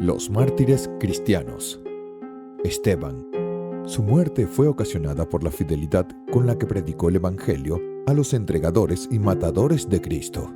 Los mártires cristianos. Esteban. Su muerte fue ocasionada por la fidelidad con la que predicó el Evangelio a los entregadores y matadores de Cristo.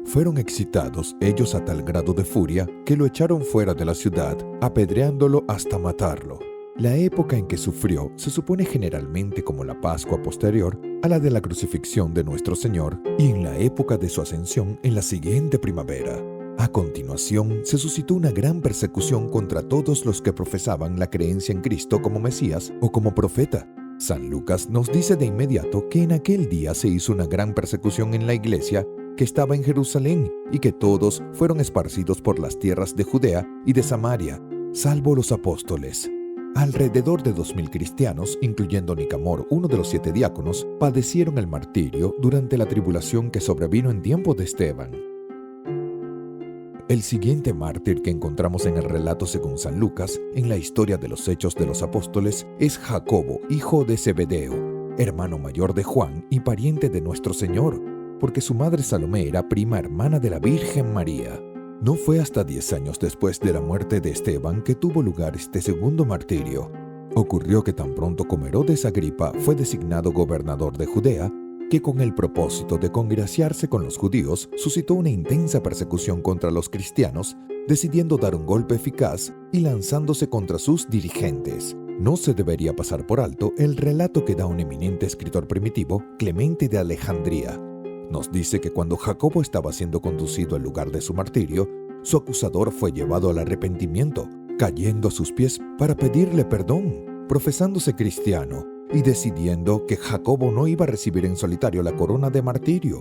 Fueron excitados ellos a tal grado de furia que lo echaron fuera de la ciudad, apedreándolo hasta matarlo. La época en que sufrió se supone generalmente como la Pascua posterior a la de la crucifixión de nuestro Señor y en la época de su ascensión en la siguiente primavera. A continuación, se suscitó una gran persecución contra todos los que profesaban la creencia en Cristo como Mesías o como profeta. San Lucas nos dice de inmediato que en aquel día se hizo una gran persecución en la iglesia que estaba en Jerusalén y que todos fueron esparcidos por las tierras de Judea y de Samaria, salvo los apóstoles. Alrededor de 2000 cristianos, incluyendo Nicamor, uno de los 7 diáconos, padecieron el martirio durante la tribulación que sobrevino en tiempo de Esteban. El siguiente mártir que encontramos en el relato según San Lucas, en la historia de los Hechos de los Apóstoles, es Jacobo, hijo de Zebedeo, hermano mayor de Juan y pariente de nuestro Señor, porque su madre Salomé era prima hermana de la Virgen María. No fue hasta 10 años después de la muerte de Esteban que tuvo lugar este segundo martirio. Ocurrió que tan pronto como Herodes Agripa fue designado gobernador de Judea, que con el propósito de congraciarse con los judíos, suscitó una intensa persecución contra los cristianos, decidiendo dar un golpe eficaz y lanzándose contra sus dirigentes. No se debería pasar por alto el relato que da un eminente escritor primitivo, Clemente de Alejandría. Nos dice que cuando Jacobo estaba siendo conducido al lugar de su martirio, su acusador fue llevado al arrepentimiento, cayendo a sus pies para pedirle perdón, profesándose cristiano, y decidiendo que Jacobo no iba a recibir en solitario la corona de martirio.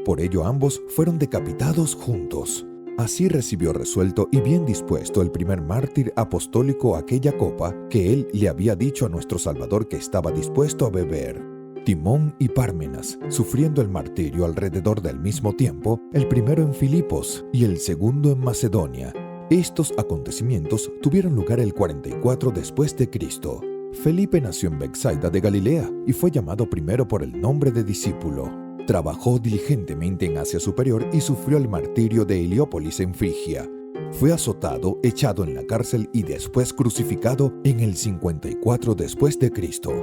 Por ello ambos fueron decapitados juntos. Así recibió resuelto y bien dispuesto el primer mártir apostólico aquella copa que él le había dicho a nuestro Salvador que estaba dispuesto a beber. Timón y Pármenas, sufriendo el martirio alrededor del mismo tiempo, el primero en Filipos y el segundo en Macedonia. Estos acontecimientos tuvieron lugar el 44 después de Cristo. Felipe nació en Betsaida de Galilea y fue llamado primero por el nombre de discípulo. Trabajó diligentemente en Asia Superior y sufrió el martirio de Heliópolis en Frigia. Fue azotado, echado en la cárcel y después crucificado en el 54 después de Cristo.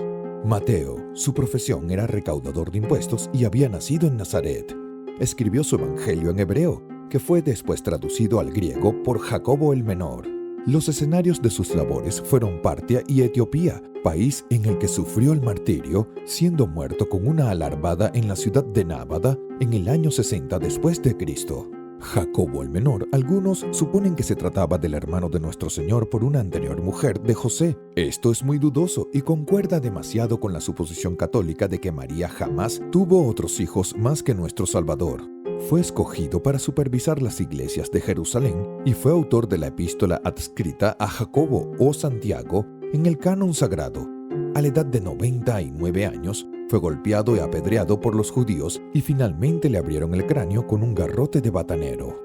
Mateo, su profesión era recaudador de impuestos y había nacido en Nazaret. Escribió su evangelio en hebreo, que fue después traducido al griego por Jacobo el Menor. Los escenarios de sus labores fueron Partia y Etiopía, país en el que sufrió el martirio, siendo muerto con una alarbada en la ciudad de Nábada en el año 60 después de Cristo. Jacobo el Menor, algunos suponen que se trataba del hermano de nuestro Señor por una anterior mujer de José. Esto es muy dudoso y concuerda demasiado con la suposición católica de que María jamás tuvo otros hijos más que nuestro Salvador. Fue escogido para supervisar las iglesias de Jerusalén y fue autor de la epístola adscrita a Jacobo o Santiago en el canon sagrado. A la edad de 99 años, fue golpeado y apedreado por los judíos y finalmente le abrieron el cráneo con un garrote de batanero.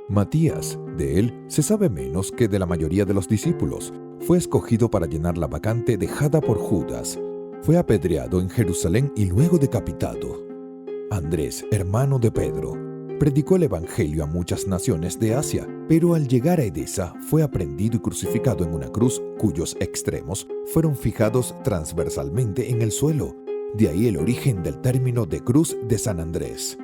Matías, de él se sabe menos que de la mayoría de los discípulos. Fue escogido para llenar la vacante dejada por Judas. Fue apedreado en Jerusalén y luego decapitado. Andrés, hermano de Pedro, predicó el Evangelio a muchas naciones de Asia, pero al llegar a Edesa fue aprehendido y crucificado en una cruz cuyos extremos fueron fijados transversalmente en el suelo. De ahí el origen del término de cruz de San Andrés.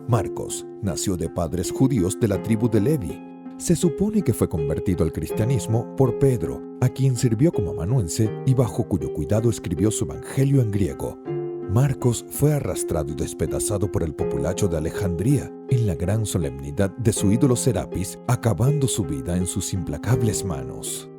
Marcos nació de padres judíos de la tribu de Levi. Se supone que fue convertido al cristianismo por Pedro, a quien sirvió como amanuense y bajo cuyo cuidado escribió su evangelio en griego. Marcos fue arrastrado y despedazado por el populacho de Alejandría en la gran solemnidad de su ídolo Serapis, acabando su vida en sus implacables manos.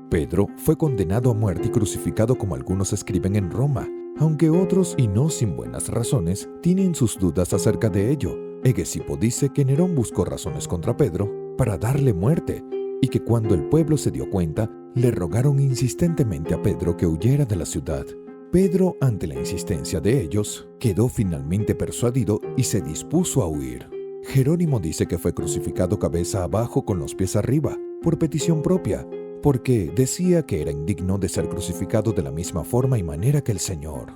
Pedro fue condenado a muerte y crucificado como algunos escriben en Roma, aunque otros, y no sin buenas razones, tienen sus dudas acerca de ello. Hegesipo dice que Nerón buscó razones contra Pedro para darle muerte y que cuando el pueblo se dio cuenta, le rogaron insistentemente a Pedro que huyera de la ciudad. Pedro, ante la insistencia de ellos, quedó finalmente persuadido y se dispuso a huir. Jerónimo dice que fue crucificado cabeza abajo con los pies arriba, por petición propia, porque decía que era indigno de ser crucificado de la misma forma y manera que el Señor.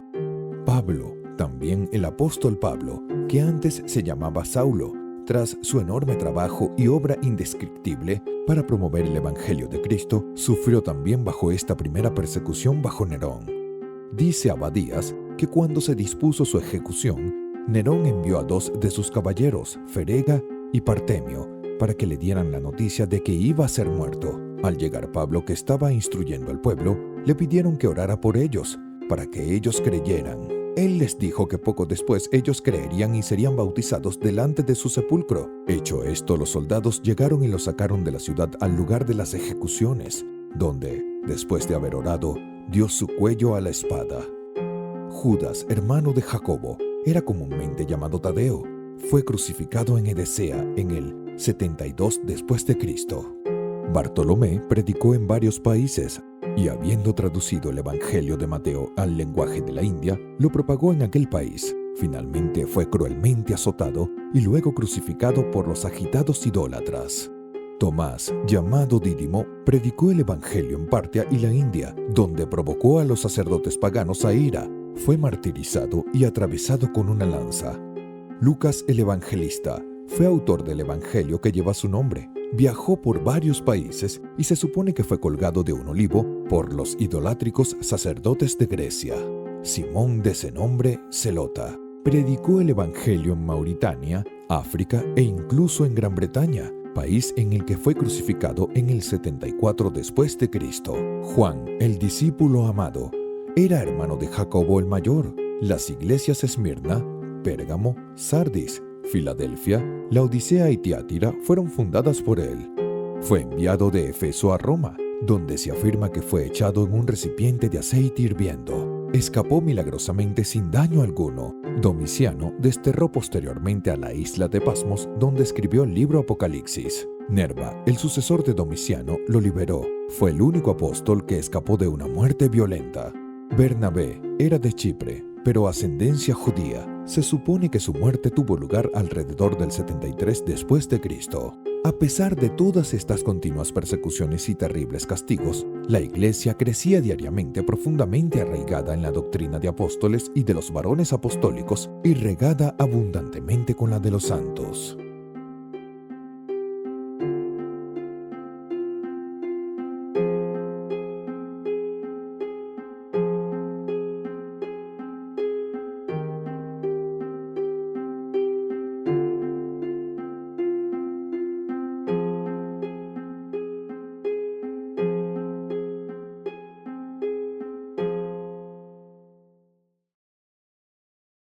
Pablo, también el apóstol Pablo, que antes se llamaba Saulo, tras su enorme trabajo y obra indescriptible para promover el Evangelio de Cristo, sufrió también bajo esta primera persecución bajo Nerón. Dice Abadías que cuando se dispuso su ejecución, Nerón envió a 2 de sus caballeros, Ferega y Partemio, para que le dieran la noticia de que iba a ser muerto. Al llegar Pablo, que estaba instruyendo al pueblo, le pidieron que orara por ellos, para que ellos creyeran. Él les dijo que poco después ellos creerían y serían bautizados delante de su sepulcro. Hecho esto, los soldados llegaron y lo sacaron de la ciudad al lugar de las ejecuciones, donde, después de haber orado, dio su cuello a la espada. Judas, hermano de Jacobo, era comúnmente llamado Tadeo. Fue crucificado en Edesea en el 72 después de Cristo. Bartolomé predicó en varios países y, habiendo traducido el Evangelio de Mateo al lenguaje de la India, lo propagó en aquel país. Finalmente fue cruelmente azotado y luego crucificado por los agitados idólatras. Tomás, llamado Dídimo, predicó el Evangelio en Partia y la India, donde provocó a los sacerdotes paganos a ira. Fue martirizado y atravesado con una lanza. Lucas el Evangelista fue autor del Evangelio que lleva su nombre. Viajó por varios países y se supone que fue colgado de un olivo por los idolátricos sacerdotes de Grecia. Simón, de ese nombre, Zelota, predicó el Evangelio en Mauritania, África e incluso en Gran Bretaña, país en el que fue crucificado en el 74 después de Cristo. Juan, el discípulo amado, era hermano de Jacobo el Mayor. Las iglesias Esmirna, Pérgamo, Sardis, Filadelfia, Laodicea y Tiatira fueron fundadas por él. Fue enviado de Efeso a Roma, donde se afirma que fue echado en un recipiente de aceite hirviendo. Escapó milagrosamente sin daño alguno. Domiciano desterró posteriormente a la isla de Pasmos, donde escribió el libro Apocalipsis. Nerva, el sucesor de Domiciano, lo liberó. Fue el único apóstol que escapó de una muerte violenta. Bernabé era de Chipre, pero ascendencia judía. Se supone que su muerte tuvo lugar alrededor del 73 después de Cristo. A pesar de todas estas continuas persecuciones y terribles castigos, la Iglesia crecía diariamente profundamente arraigada en la doctrina de apóstoles y de los varones apostólicos y regada abundantemente con la de los santos.